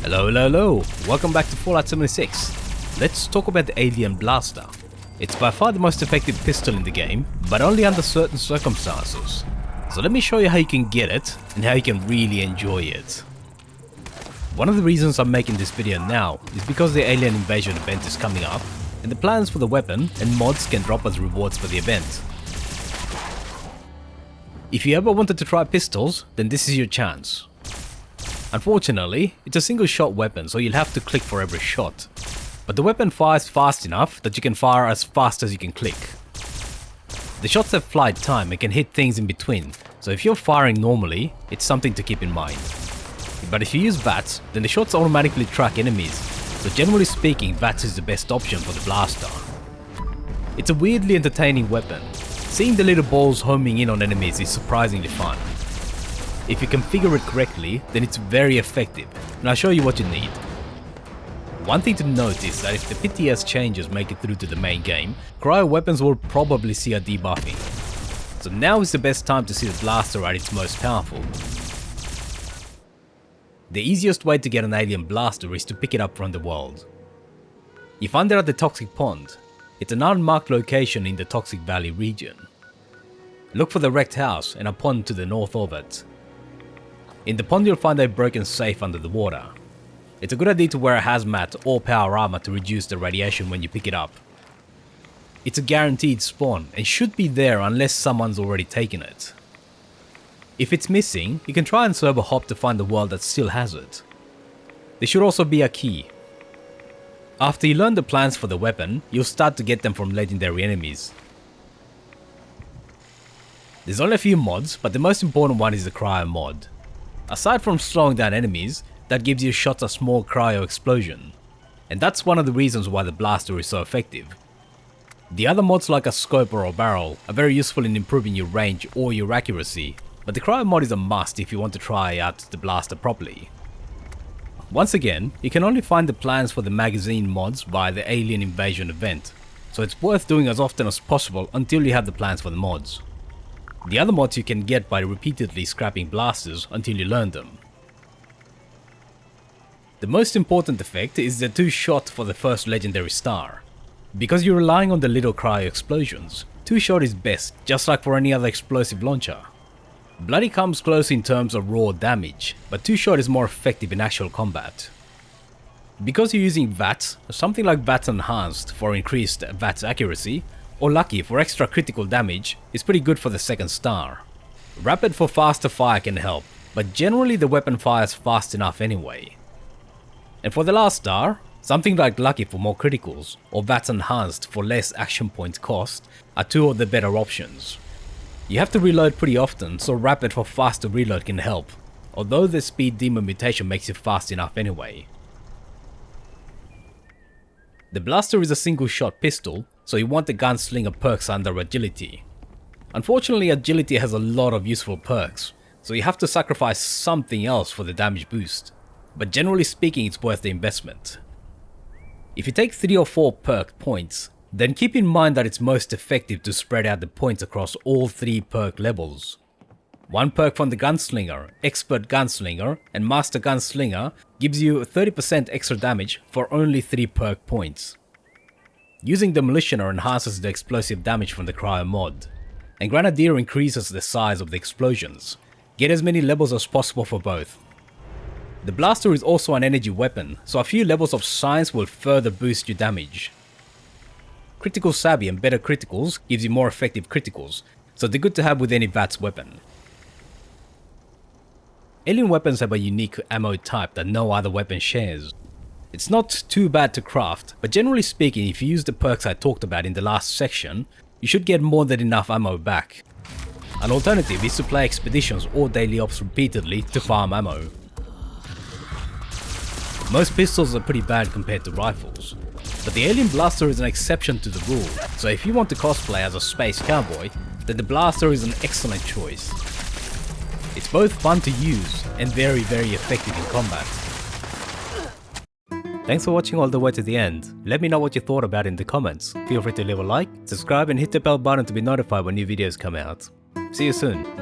Hello, welcome back to Fallout 76. Let's talk about the Alien Blaster. It's by far the most effective pistol in the game, but only under certain circumstances. So let me show you how you can get it, and how you can really enjoy it. One of the reasons I'm making this video now is because the Alien Invader event is coming up, and the plans for the weapon and mods can drop as rewards for the event. If you ever wanted to try pistols, then this is your chance. Unfortunately, it's a single shot weapon, so you'll have to click for every shot. But the weapon fires fast enough that you can fire as fast as you can click. The shots have flight time and can hit things in between, so if you're firing normally, it's something to keep in mind. But if you use VATS, then the shots automatically track enemies, so generally speaking, VATS is the best option for the blaster. It's a weirdly entertaining weapon. Seeing the little balls homing in on enemies is surprisingly fun. If you configure it correctly, then it's very effective, and I'll show you what you need. One thing to note is that if the PTS changes make it through to the main game, cryo weapons will probably see a debuffing. So now is the best time to see the blaster at its most powerful. The easiest way to get an alien blaster is to pick it up from the world. You find it at the Toxic Pond. It's an unmarked location in the Toxic Valley region. Look for the wrecked house and a pond to the north of it. In the pond you'll find a broken safe under the water. It's a good idea to wear a hazmat or power armor to reduce the radiation when you pick it up. It's a guaranteed spawn and should be there unless someone's already taken it. If it's missing, you can try and server hop to find the world that still has it. There should also be a key. After you learn the plans for the weapon, you'll start to get them from legendary enemies. There's only a few mods, but the most important one is the cryo mod. Aside from slowing down enemies, that gives your shots a small cryo explosion. And that's one of the reasons why the blaster is so effective. The other mods like a scope or a barrel are very useful in improving your range or your accuracy, but the cryo mod is a must if you want to try out the blaster properly. Once again, you can only find the plans for the magazine mods via the Alien Invader event, so it's worth doing as often as possible until you have the plans for the mods. The other mods you can get by repeatedly scrapping blasters until you learn them. The most important effect is the 2-shot for the first legendary star. Because you're relying on the little cryo explosions, 2-shot is best, just like for any other explosive launcher. Bloody comes close in terms of raw damage, but 2-shot is more effective in actual combat. Because you're using VATS, something like VATS Enhanced for increased VATS accuracy, or Lucky for extra critical damage is pretty good for the second star. Rapid for faster fire can help, but generally the weapon fires fast enough anyway. And for the last star, something like Lucky for more criticals, or VATS Enhanced for less action points cost are two of the better options. You have to reload pretty often, so Rapid for faster reload can help, although the Speed Demon mutation makes it fast enough anyway. The blaster is a single shot pistol, so you want the gunslinger perks under agility. Unfortunately, agility has a lot of useful perks, so you have to sacrifice something else for the damage boost, but generally speaking it's worth the investment. If you take 3 or 4 perk points, then keep in mind that it's most effective to spread out the points across all 3 perk levels. 1 perk from the Gunslinger, Expert Gunslinger and Master Gunslinger gives you 30% extra damage for only 3 perk points. Using Demolitioner enhances the explosive damage from the cryo mod, and Grenadier increases the size of the explosions. Get as many levels as possible for both. The blaster is also an energy weapon, so a few levels of science will further boost your damage. Critical Savvy and better criticals gives you more effective criticals, so they're good to have with any VATS weapon. Alien weapons have a unique ammo type that no other weapon shares. It's not too bad to craft, but generally speaking, if you use the perks I talked about in the last section, you should get more than enough ammo back. An alternative is to play expeditions or daily ops repeatedly to farm ammo. Most pistols are pretty bad compared to rifles, but the Alien Blaster is an exception to the rule, so if you want to cosplay as a space cowboy, then the blaster is an excellent choice. It's both fun to use and very effective in combat. Thanks for watching all the way to the end. Let me know what you thought about it in the comments. Feel free to leave a like, subscribe and hit the bell button to be notified when new videos come out. See you soon.